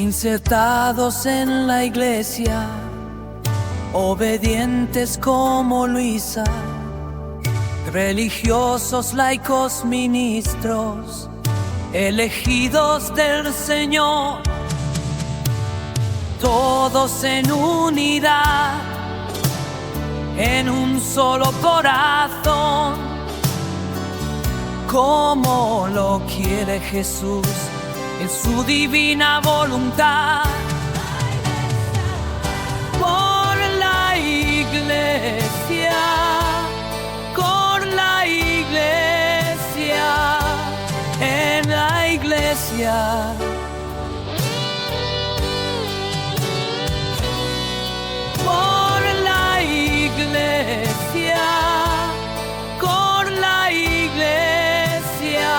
insertados en la iglesia, obedientes como Luisa, religiosos, laicos, ministros, elegidos del Señor, todos en unidad, en un solo corazón, como lo quiere Jesús en su divina voluntad. Por la iglesia, con la iglesia, en la iglesia. Por la iglesia, con la iglesia,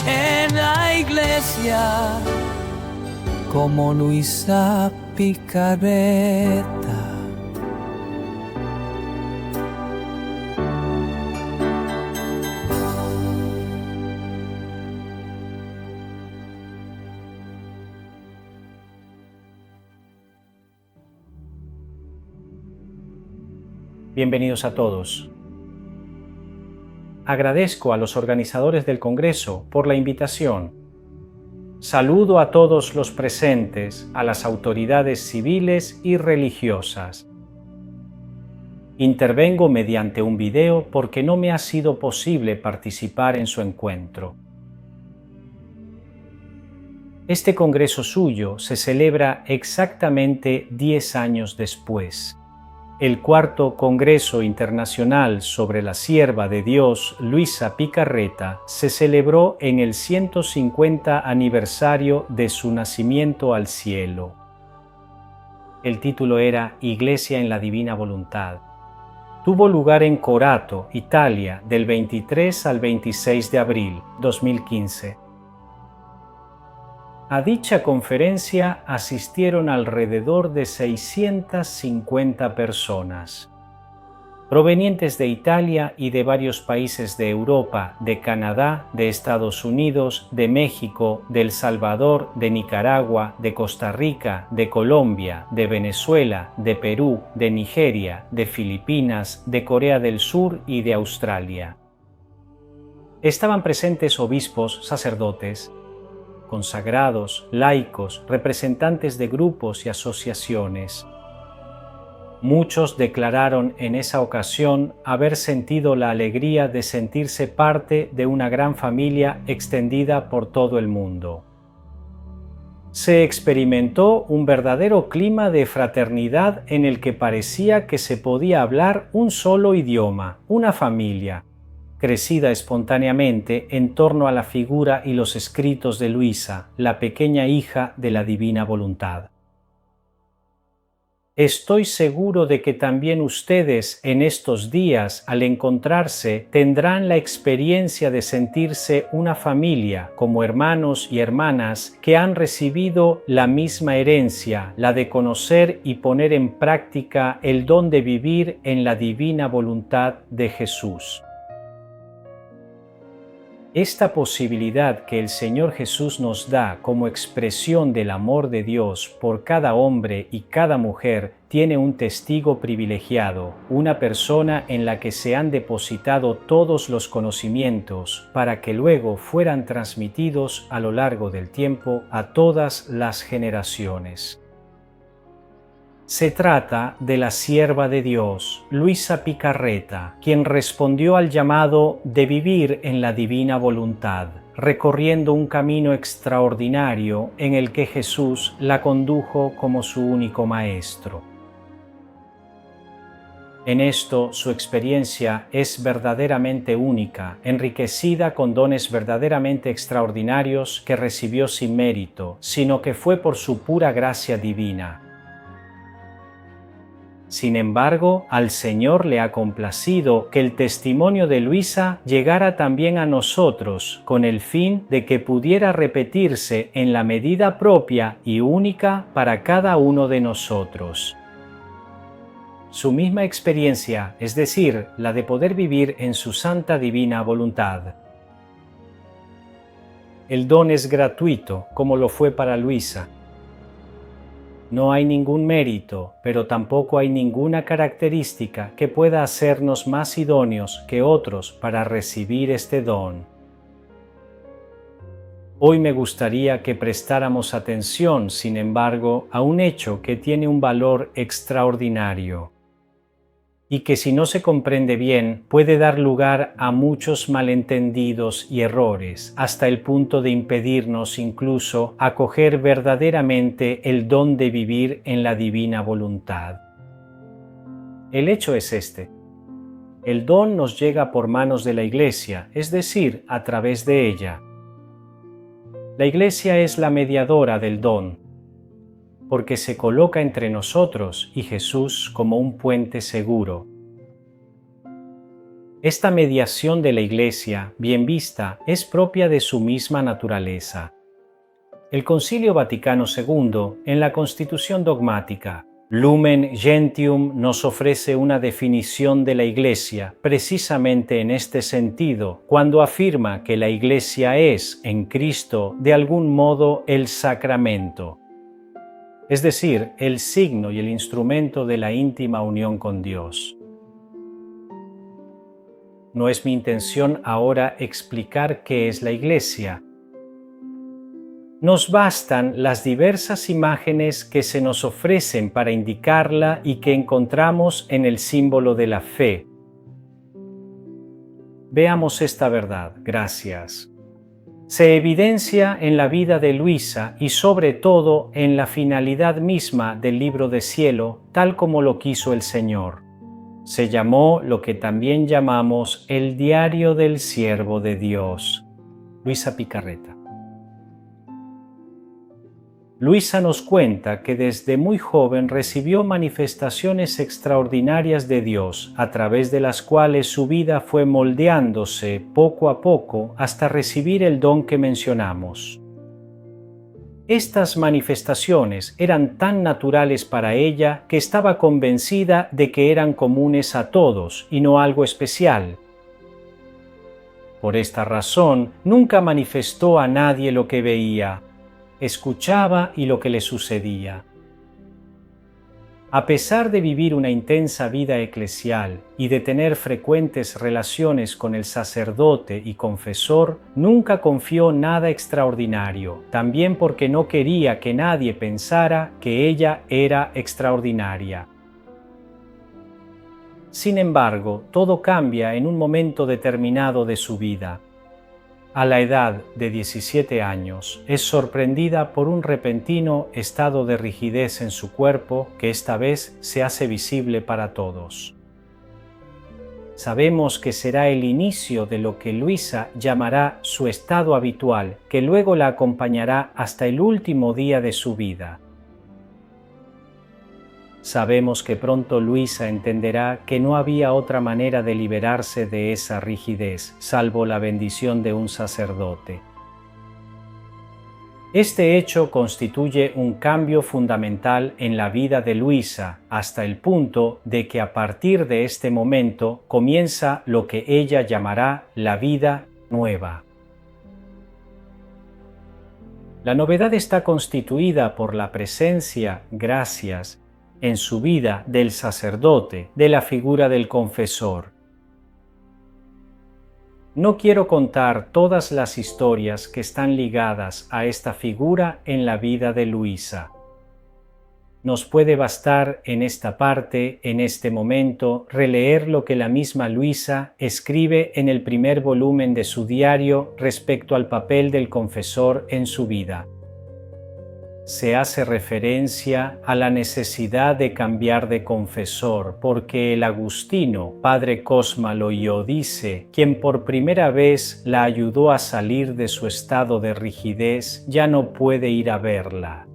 en la iglesia, como Luisa Picarreta. Bienvenidos a todos. Agradezco a los organizadores del Congreso por la invitación. Saludo a todos los presentes, a las autoridades civiles y religiosas. Intervengo mediante un video porque no me ha sido posible participar en su encuentro. Este Congreso suyo se celebra exactamente 10 años después. El cuarto Congreso Internacional sobre la Sierva de Dios Luisa Picarreta se celebró en el 150 aniversario de su nacimiento al cielo. El título era Iglesia en la Divina Voluntad. Tuvo lugar en Corato, Italia, del 23 al 26 de abril 2015. A dicha conferencia asistieron alrededor de 650 personas, provenientes de Italia y de varios países de Europa, de Canadá, de Estados Unidos, de México, de El Salvador, de Nicaragua, de Costa Rica, de Colombia, de Venezuela, de Perú, de Nigeria, de Filipinas, de Corea del Sur y de Australia. Estaban presentes obispos, sacerdotes, consagrados, laicos, representantes de grupos y asociaciones. Muchos declararon en esa ocasión haber sentido la alegría de sentirse parte de una gran familia extendida por todo el mundo. Se experimentó un verdadero clima de fraternidad en el que parecía que se podía hablar un solo idioma, una familia, crecida espontáneamente en torno a la figura y los escritos de Luisa, la pequeña hija de la Divina Voluntad. Estoy seguro de que también ustedes en estos días, al encontrarse, tendrán la experiencia de sentirse una familia, como hermanos y hermanas que han recibido la misma herencia, la de conocer y poner en práctica el don de vivir en la divina voluntad de Jesús. Esta posibilidad que el Señor Jesús nos da como expresión del amor de Dios por cada hombre y cada mujer tiene un testigo privilegiado, una persona en la que se han depositado todos los conocimientos para que luego fueran transmitidos a lo largo del tiempo a todas las generaciones. Se trata de la sierva de Dios, Luisa Picarreta, quien respondió al llamado de vivir en la divina voluntad, recorriendo un camino extraordinario en el que Jesús la condujo como su único maestro. En esto su experiencia es verdaderamente única, enriquecida con dones verdaderamente extraordinarios que recibió sin mérito, sino que fue por su pura gracia divina. Sin embargo, al Señor le ha complacido que el testimonio de Luisa llegara también a nosotros, con el fin de que pudiera repetirse en la medida propia y única para cada uno de nosotros. Su misma experiencia, es decir, la de poder vivir en su santa divina voluntad. El don es gratuito, como lo fue para Luisa. No hay ningún mérito, pero tampoco hay ninguna característica que pueda hacernos más idóneos que otros para recibir este don. Hoy me gustaría que prestáramos atención, sin embargo, a un hecho que tiene un valor extraordinario y que, si no se comprende bien, puede dar lugar a muchos malentendidos y errores, hasta el punto de impedirnos incluso acoger verdaderamente el don de vivir en la divina voluntad. El hecho es este: el don nos llega por manos de la Iglesia, es decir, a través de ella. La Iglesia es la mediadora del don, porque se coloca entre nosotros y Jesús como un puente seguro. Esta mediación de la Iglesia, bien vista, es propia de su misma naturaleza. El Concilio Vaticano II, en la Constitución dogmática Lumen Gentium, nos ofrece una definición de la Iglesia precisamente en este sentido, cuando afirma que la Iglesia es, en Cristo, de algún modo el sacramento, es decir, el signo y el instrumento de la íntima unión con Dios. No es mi intención ahora explicar qué es la Iglesia. Nos bastan las diversas imágenes que se nos ofrecen para indicarla y que encontramos en el símbolo de la fe. Veamos esta verdad, gracias. Se evidencia en la vida de Luisa y sobre todo en la finalidad misma del libro de cielo, tal como lo quiso el Señor. Se llamó lo que también llamamos el Diario del Siervo de Dios. Luisa Picarreta. Luisa nos cuenta que desde muy joven recibió manifestaciones extraordinarias de Dios, a través de las cuales su vida fue moldeándose poco a poco hasta recibir el don que mencionamos. Estas manifestaciones eran tan naturales para ella que estaba convencida de que eran comunes a todos y no algo especial. Por esta razón, nunca manifestó a nadie lo que veía. Escuchaba y lo que le sucedía. A pesar de vivir una intensa vida eclesial y de tener frecuentes relaciones con el sacerdote y confesor, nunca confió nada extraordinario, también porque no quería que nadie pensara que ella era extraordinaria. Sin embargo, todo cambia en un momento determinado de su vida. A la edad de 17 años, es sorprendida por un repentino estado de rigidez en su cuerpo que esta vez se hace visible para todos. Sabemos que será el inicio de lo que Luisa llamará su estado habitual, que luego la acompañará hasta el último día de su vida. Sabemos que pronto Luisa entenderá que no había otra manera de liberarse de esa rigidez, salvo la bendición de un sacerdote. Este hecho constituye un cambio fundamental en la vida de Luisa, hasta el punto de que a partir de este momento comienza lo que ella llamará la vida nueva. La novedad está constituida por la presencia, gracias, en su vida del sacerdote, de la figura del confesor. No quiero contar todas las historias que están ligadas a esta figura en la vida de Luisa. Nos puede bastar en esta parte, en este momento, releer lo que la misma Luisa escribe en el primer volumen de su diario respecto al papel del confesor en su vida. Se hace referencia a la necesidad de cambiar de confesor, porque el agustino, padre Cosma Loyo, dice, quien por primera vez la ayudó a salir de su estado de rigidez, ya no puede ir a verla.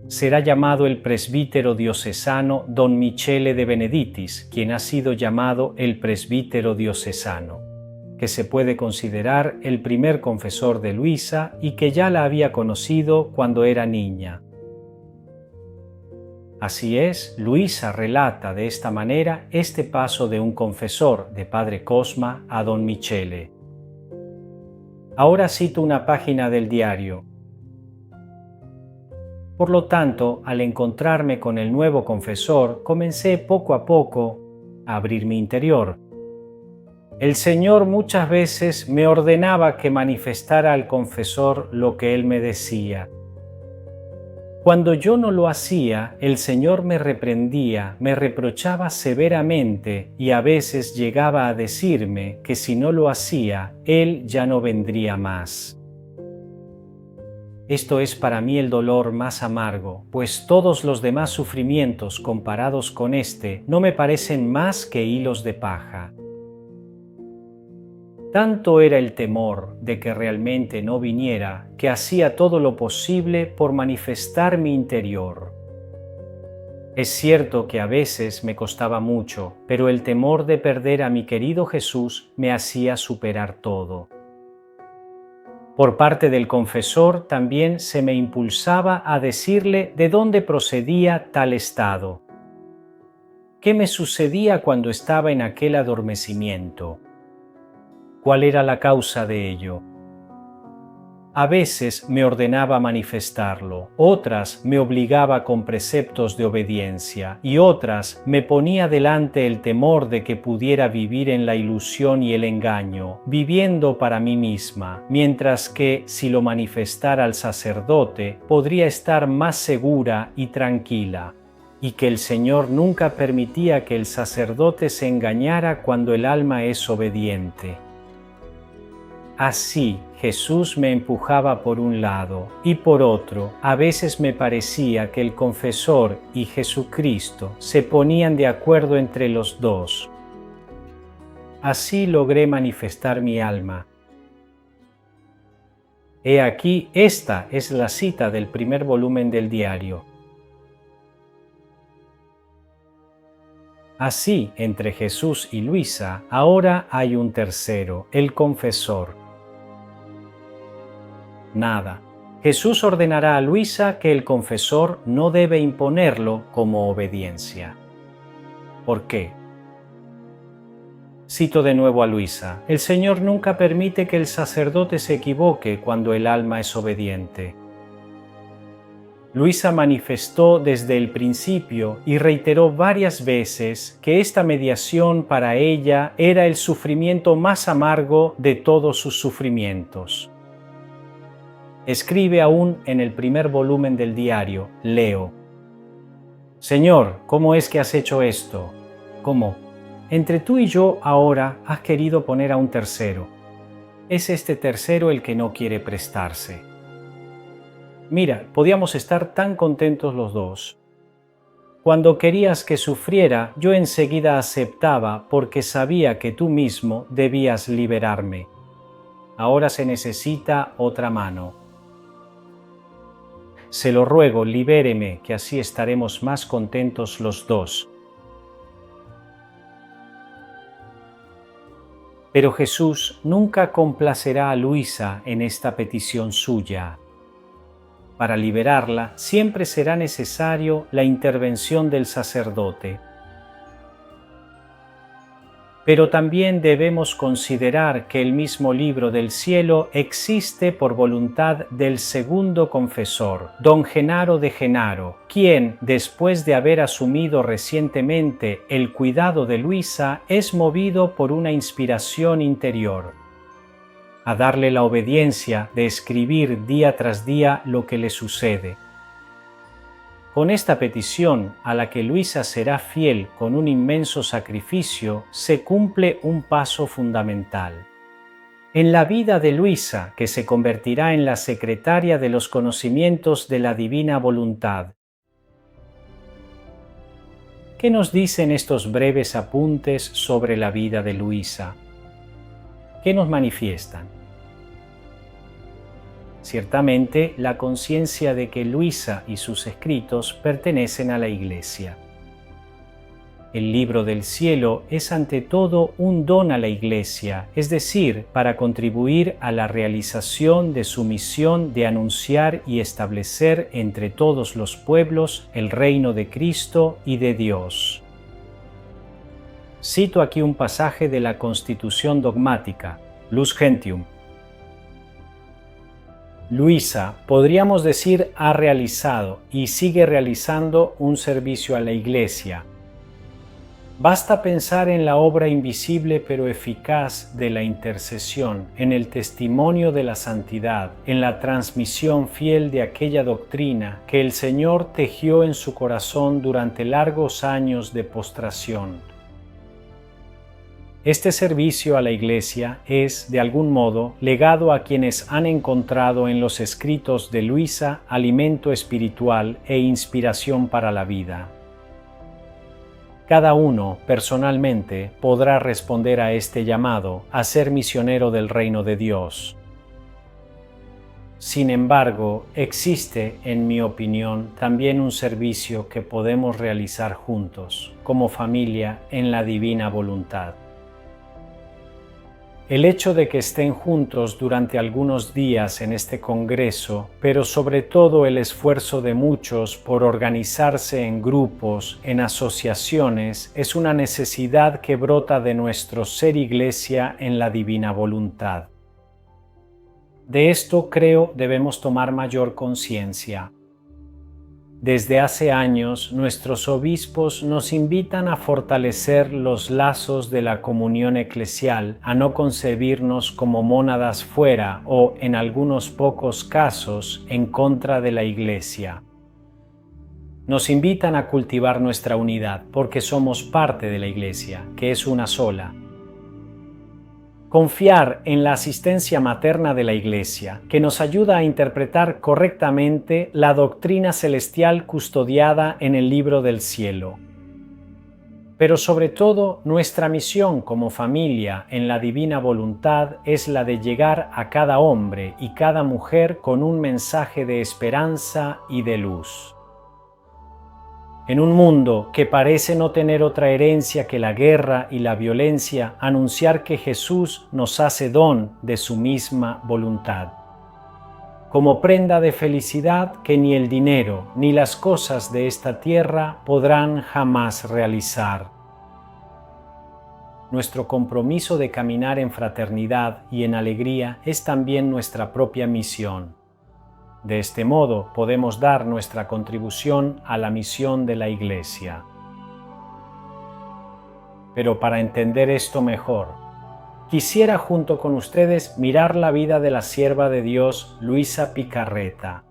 Será llamado el presbítero diocesano Don Michele de Benedictis, quien ha sido llamado el presbítero diocesano, que se puede considerar el primer confesor de Luisa y que ya la había conocido cuando era niña. Así es, Luisa relata de esta manera este paso de un confesor, de padre Cosma, a don Michele. Ahora cito una página del diario. Por lo tanto, al encontrarme con el nuevo confesor, comencé poco a poco a abrir mi interior. El Señor muchas veces me ordenaba que manifestara al confesor lo que Él me decía. Cuando yo no lo hacía, el Señor me reprendía, me reprochaba severamente y a veces llegaba a decirme que si no lo hacía, Él ya no vendría más. Esto es para mí el dolor más amargo, pues todos los demás sufrimientos comparados con este no me parecen más que hilos de paja. Tanto era el temor de que realmente no viniera, que hacía todo lo posible por manifestar mi interior. Es cierto que a veces me costaba mucho, pero el temor de perder a mi querido Jesús me hacía superar todo. Por parte del confesor también se me impulsaba a decirle de dónde procedía tal estado. ¿Qué me sucedía cuando estaba en aquel adormecimiento? ¿Cuál era la causa de ello? A veces me ordenaba manifestarlo, otras me obligaba con preceptos de obediencia y otras me ponía delante el temor de que pudiera vivir en la ilusión y el engaño, viviendo para mí misma, mientras que si lo manifestara al sacerdote podría estar más segura y tranquila, y que el Señor nunca permitía que el sacerdote se engañara cuando el alma es obediente. Así Jesús me empujaba por un lado y por otro, a veces me parecía que el confesor y Jesucristo se ponían de acuerdo entre los dos. Así logré manifestar mi alma. He aquí, esta es la cita del primer volumen del diario. Así, entre Jesús y Luisa, ahora hay un tercero, el confesor. Nada. Jesús ordenará a Luisa que el confesor no debe imponerlo como obediencia. ¿Por qué? Cito de nuevo a Luisa. El Señor nunca permite que el sacerdote se equivoque cuando el alma es obediente. Luisa manifestó desde el principio y reiteró varias veces que esta mediación para ella era el sufrimiento más amargo de todos sus sufrimientos. Escribe aún en el primer volumen del diario, leo: Señor, ¿cómo es que has hecho esto? ¿Cómo? Entre tú y yo ahora has querido poner a un tercero. Es este tercero el que no quiere prestarse. Mira, podíamos estar tan contentos los dos. Cuando querías que sufriera, yo enseguida aceptaba porque sabía que tú mismo debías liberarme. Ahora se necesita otra mano. Se lo ruego, libéreme, que así estaremos más contentos los dos. Pero Jesús nunca complacerá a Luisa en esta petición suya. Para liberarla, siempre será necesario la intervención del sacerdote. Pero también debemos considerar que el mismo libro del cielo existe por voluntad del segundo confesor, don Genaro de Genaro, quien, después de haber asumido recientemente el cuidado de Luisa, es movido por una inspiración interior a darle la obediencia de escribir día tras día lo que le sucede. Con esta petición, a la que Luisa será fiel con un inmenso sacrificio, se cumple un paso fundamental. En la vida de Luisa, que se convertirá en la secretaria de los conocimientos de la divina voluntad. ¿Qué nos dicen estos breves apuntes sobre la vida de Luisa? ¿Qué nos manifiestan? Ciertamente, la conciencia de que Luisa y sus escritos pertenecen a la Iglesia. El libro del cielo es ante todo un don a la Iglesia, es decir, para contribuir a la realización de su misión de anunciar y establecer entre todos los pueblos el reino de Cristo y de Dios. Cito aquí un pasaje de la Constitución Dogmática, Lux Gentium. Luisa, podríamos decir, ha realizado y sigue realizando un servicio a la Iglesia. Basta pensar en la obra invisible pero eficaz de la intercesión, en el testimonio de la santidad, en la transmisión fiel de aquella doctrina que el Señor tejió en su corazón durante largos años de postración. Este servicio a la Iglesia es, de algún modo, legado a quienes han encontrado en los escritos de Luisa alimento espiritual e inspiración para la vida. Cada uno, personalmente, podrá responder a este llamado a ser misionero del reino de Dios. Sin embargo, existe, en mi opinión, también un servicio que podemos realizar juntos, como familia, en la divina voluntad. El hecho de que estén juntos durante algunos días en este congreso, pero sobre todo el esfuerzo de muchos por organizarse en grupos, en asociaciones, es una necesidad que brota de nuestro ser Iglesia en la divina voluntad. De esto creo debemos tomar mayor conciencia. Desde hace años, nuestros obispos nos invitan a fortalecer los lazos de la comunión eclesial, a no concebirnos como mónadas fuera o, en algunos pocos casos, en contra de la Iglesia. Nos invitan a cultivar nuestra unidad, porque somos parte de la Iglesia, que es una sola. Confiar en la asistencia materna de la Iglesia, que nos ayuda a interpretar correctamente la doctrina celestial custodiada en el libro del cielo. Pero sobre todo, nuestra misión como familia en la divina voluntad es la de llegar a cada hombre y cada mujer con un mensaje de esperanza y de luz. En un mundo que parece no tener otra herencia que la guerra y la violencia, anunciar que Jesús nos hace don de su misma voluntad. Como prenda de felicidad que ni el dinero ni las cosas de esta tierra podrán jamás realizar. Nuestro compromiso de caminar en fraternidad y en alegría es también nuestra propia misión. De este modo podemos dar nuestra contribución a la misión de la Iglesia. Pero para entender esto mejor, quisiera junto con ustedes mirar la vida de la sierva de Dios Luisa Picarreta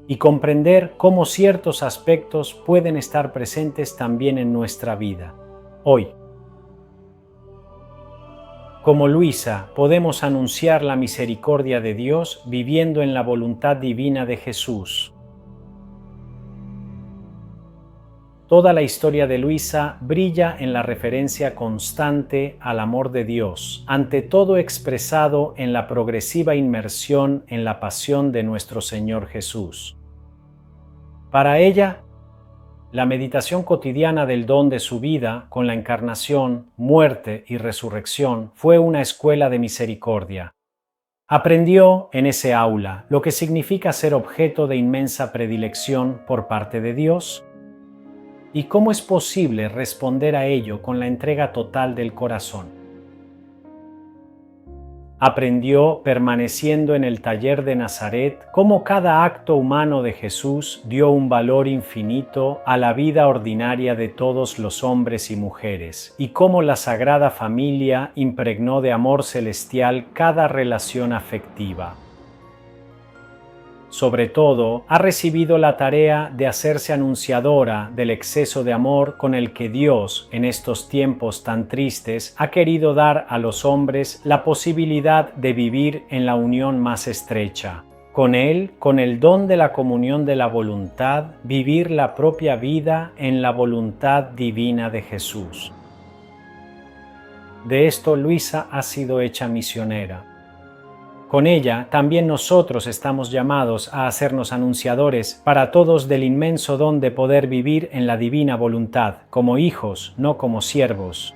y comprender cómo ciertos aspectos pueden estar presentes también en nuestra vida, hoy. Como Luisa, podemos anunciar la misericordia de Dios viviendo en la voluntad divina de Jesús. Toda la historia de Luisa brilla en la referencia constante al amor de Dios, ante todo expresado en la progresiva inmersión en la pasión de nuestro Señor Jesús. Para ella, la meditación cotidiana del don de su vida con la encarnación, muerte y resurrección fue una escuela de misericordia. Aprendió en ese aula lo que significa ser objeto de inmensa predilección por parte de Dios y cómo es posible responder a ello con la entrega total del corazón. Aprendió, permaneciendo en el taller de Nazaret, cómo cada acto humano de Jesús dio un valor infinito a la vida ordinaria de todos los hombres y mujeres, y cómo la Sagrada Familia impregnó de amor celestial cada relación afectiva. Sobre todo, ha recibido la tarea de hacerse anunciadora del exceso de amor con el que Dios, en estos tiempos tan tristes, ha querido dar a los hombres la posibilidad de vivir en la unión más estrecha. Con Él, con el don de la comunión de la voluntad, vivir la propia vida en la voluntad divina de Jesús. De esto Luisa ha sido hecha misionera. Con ella también nosotros estamos llamados a hacernos anunciadores para todos del inmenso don de poder vivir en la divina voluntad, como hijos, no como siervos.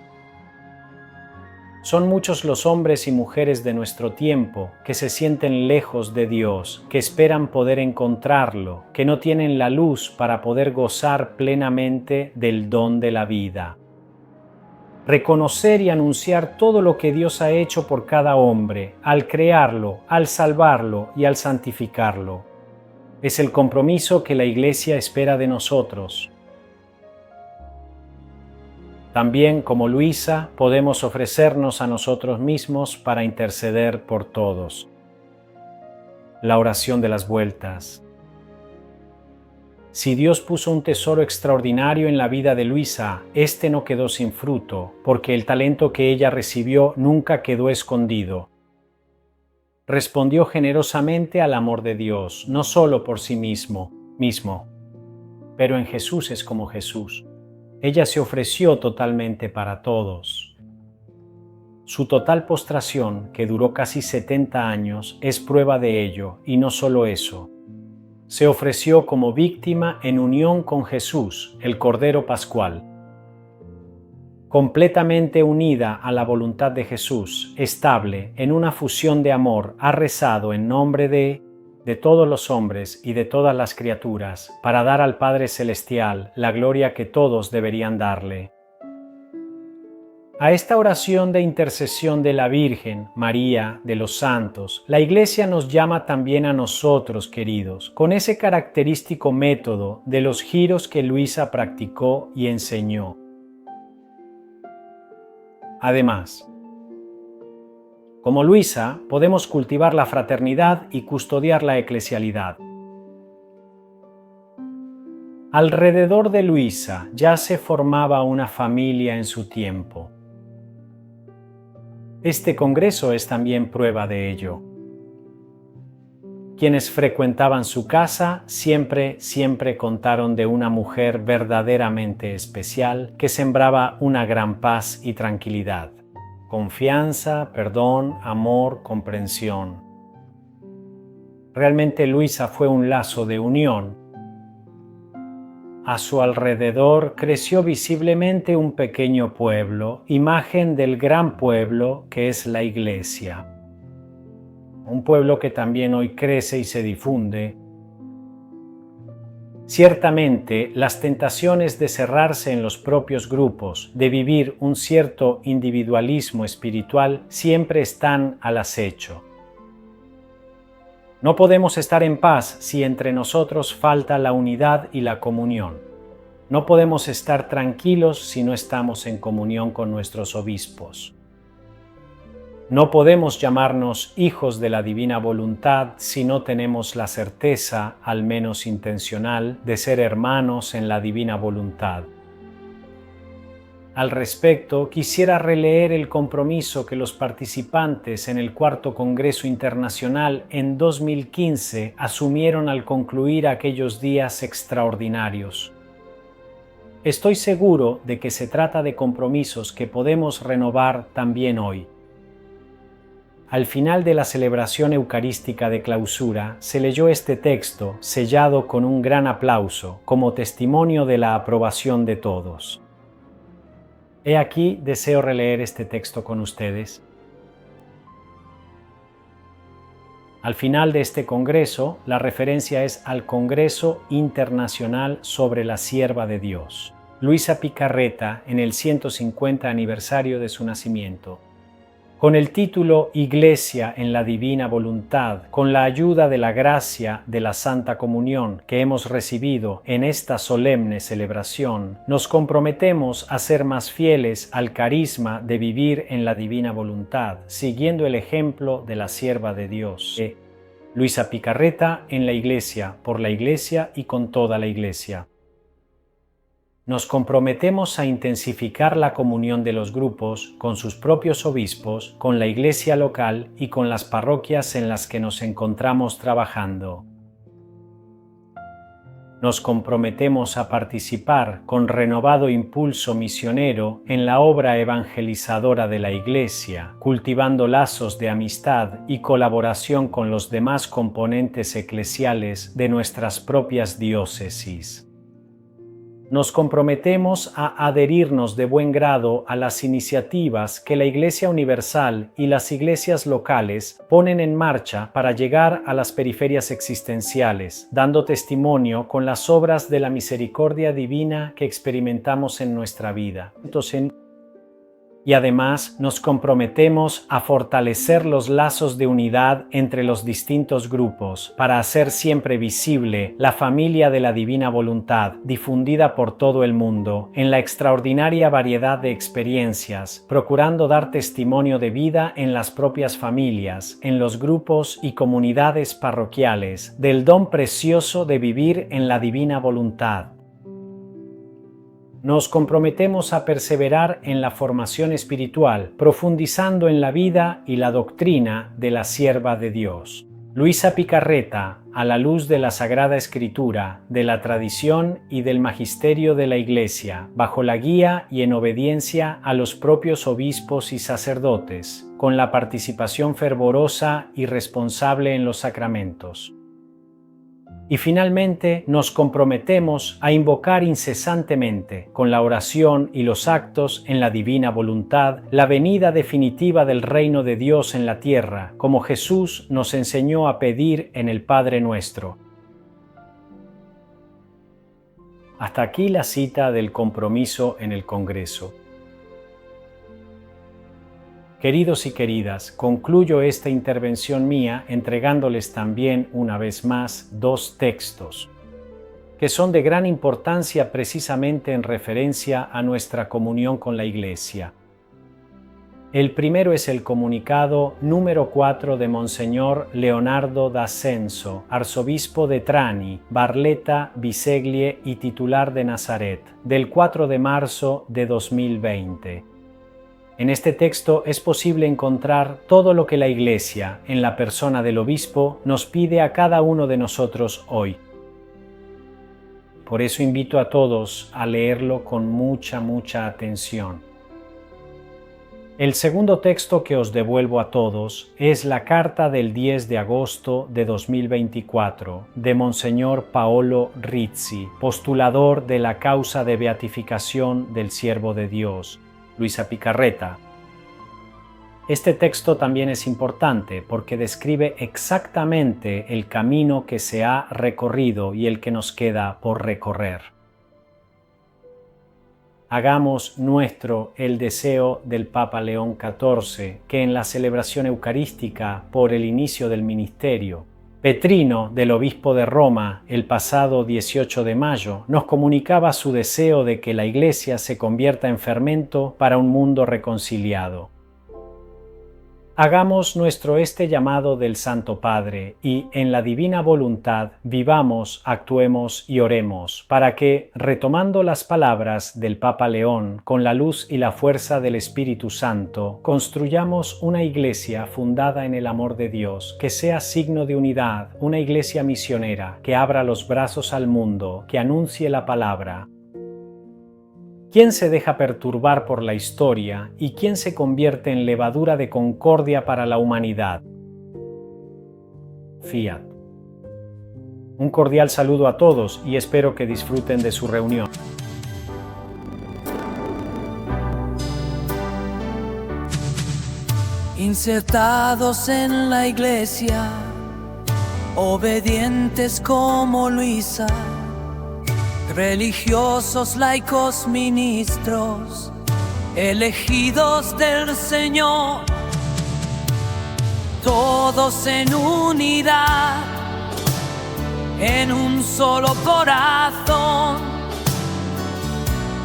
Son muchos los hombres y mujeres de nuestro tiempo que se sienten lejos de Dios, que esperan poder encontrarlo, que no tienen la luz para poder gozar plenamente del don de la vida. reconocer y anunciar todo lo que Dios ha hecho por cada hombre, al crearlo, al salvarlo y al santificarlo. Es el compromiso que la Iglesia espera de nosotros. También, como Luisa, podemos ofrecernos a nosotros mismos para interceder por todos. La oración de las vueltas. Si Dios puso un tesoro extraordinario en la vida de Luisa, este no quedó sin fruto, porque el talento que ella recibió nunca quedó escondido. Respondió generosamente al amor de Dios, no solo por sí mismo, pero en Jesús es como Jesús. Ella se ofreció totalmente para todos. Su total postración, que duró casi 70 años, es prueba de ello, y no solo eso. Se ofreció como víctima en unión con Jesús, el Cordero Pascual. Completamente unida a la voluntad de Jesús, estable en una fusión de amor, ha rezado en nombre de todos los hombres y de todas las criaturas, para dar al Padre Celestial la gloria que todos deberían darle. A esta oración de intercesión de la Virgen, María, de los santos, la Iglesia nos llama también a nosotros, queridos, con ese característico método de los giros que Luisa practicó y enseñó. Además, como Luisa, podemos cultivar la fraternidad y custodiar la eclesialidad. Alrededor de Luisa ya se formaba una familia en su tiempo. Este congreso es también prueba de ello. Quienes frecuentaban su casa siempre contaron de una mujer verdaderamente especial que sembraba una gran paz y tranquilidad, confianza, perdón, amor, comprensión. Realmente Luisa fue un lazo de unión. A su alrededor creció visiblemente un pequeño pueblo, imagen del gran pueblo que es la Iglesia. Un pueblo que también hoy crece y se difunde. Ciertamente, las tentaciones de cerrarse en los propios grupos, de vivir un cierto individualismo espiritual, siempre están al acecho. No podemos estar en paz si entre nosotros falta la unidad y la comunión. No podemos estar tranquilos si no estamos en comunión con nuestros obispos. No podemos llamarnos hijos de la divina voluntad si no tenemos la certeza, al menos intencional, de ser hermanos en la divina voluntad. Al respecto, quisiera releer el compromiso que los participantes en el Cuarto Congreso Internacional en 2015 asumieron al concluir aquellos días extraordinarios. Estoy seguro de que se trata de compromisos que podemos renovar también hoy. Al final de la celebración eucarística de clausura, se leyó este texto, sellado con un gran aplauso, como testimonio de la aprobación de todos. He aquí, deseo releer este texto con ustedes. Al final de este congreso, la referencia es al Congreso Internacional sobre la Sierva de Dios, Luisa Picarreta, en el 150 aniversario de su nacimiento. Con el título Iglesia en la Divina Voluntad, con la ayuda de la gracia de la Santa Comunión que hemos recibido en esta solemne celebración, nos comprometemos a ser más fieles al carisma de vivir en la Divina Voluntad, siguiendo el ejemplo de la Sierva de Dios. Luisa Picarreta en la Iglesia, por la Iglesia y con toda la Iglesia. Nos comprometemos a intensificar la comunión de los grupos con sus propios obispos, con la Iglesia local y con las parroquias en las que nos encontramos trabajando. Nos comprometemos a participar con renovado impulso misionero en la obra evangelizadora de la Iglesia, cultivando lazos de amistad y colaboración con los demás componentes eclesiales de nuestras propias diócesis. Nos comprometemos a adherirnos de buen grado a las iniciativas que la Iglesia Universal y las iglesias locales ponen en marcha para llegar a las periferias existenciales, dando testimonio con las obras de la misericordia divina que experimentamos en nuestra vida. Y además nos comprometemos a fortalecer los lazos de unidad entre los distintos grupos para hacer siempre visible la familia de la divina voluntad difundida por todo el mundo en la extraordinaria variedad de experiencias, procurando dar testimonio de vida en las propias familias, en los grupos y comunidades parroquiales del don precioso de vivir en la divina voluntad. Nos comprometemos a perseverar en la formación espiritual, profundizando en la vida y la doctrina de la sierva de Dios. Luisa Picarreta, a la luz de la Sagrada Escritura, de la tradición y del magisterio de la Iglesia, bajo la guía y en obediencia a los propios obispos y sacerdotes, con la participación fervorosa y responsable en los sacramentos. Y finalmente nos comprometemos a invocar incesantemente, con la oración y los actos en la divina voluntad, la venida definitiva del reino de Dios en la tierra, como Jesús nos enseñó a pedir en el Padre Nuestro. Hasta aquí la cita del compromiso en el Congreso. Queridos y queridas, concluyo esta intervención mía entregándoles también una vez más 2 textos, que son de gran importancia precisamente en referencia a nuestra comunión con la Iglesia. El primero es el comunicado número 4 de Monseñor Leonardo d'Ascenso, arzobispo de Trani, Barletta, Biseglie y titular de Nazaret, del 4 de marzo de 2020. En este texto es posible encontrar todo lo que la Iglesia, en la persona del obispo, nos pide a cada uno de nosotros hoy. Por eso invito a todos a leerlo con mucha atención. El segundo texto que os devuelvo a todos es la carta del 10 de agosto de 2024 de Monseñor Paolo Rizzi, postulador de la causa de beatificación del siervo de Dios, Luisa Picarreta. Este texto también es importante porque describe exactamente el camino que se ha recorrido y el que nos queda por recorrer. Hagamos nuestro el deseo del Papa León XIV, que en la celebración eucarística por el inicio del ministerio, Petrino, del obispo de Roma, el pasado 18 de mayo, nos comunicaba su deseo de que la Iglesia se convierta en fermento para un mundo reconciliado. Hagamos nuestro este llamado del Santo Padre y, en la divina voluntad, vivamos, actuemos y oremos, para que, retomando las palabras del Papa León, con la luz y la fuerza del Espíritu Santo, construyamos una Iglesia fundada en el amor de Dios, que sea signo de unidad, una Iglesia misionera, que abra los brazos al mundo, que anuncie la palabra. ¿Quién se deja perturbar por la historia y quién se convierte en levadura de concordia para la humanidad? Fiat. Un cordial saludo a todos y espero que disfruten de su reunión. Insertados en la Iglesia, obedientes como Luisa, religiosos, laicos, ministros, elegidos del Señor, todos en unidad, en un solo corazón,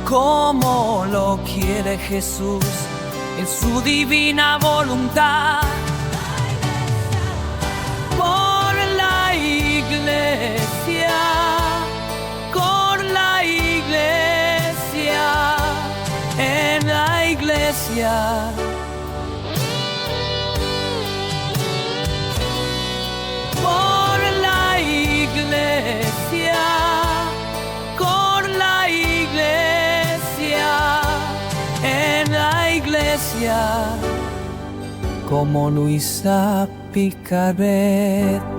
como lo quiere Jesús en su divina voluntad. Por la Iglesia, en la Iglesia, por la Iglesia, con la Iglesia, en la Iglesia, como Luisa Picarreta.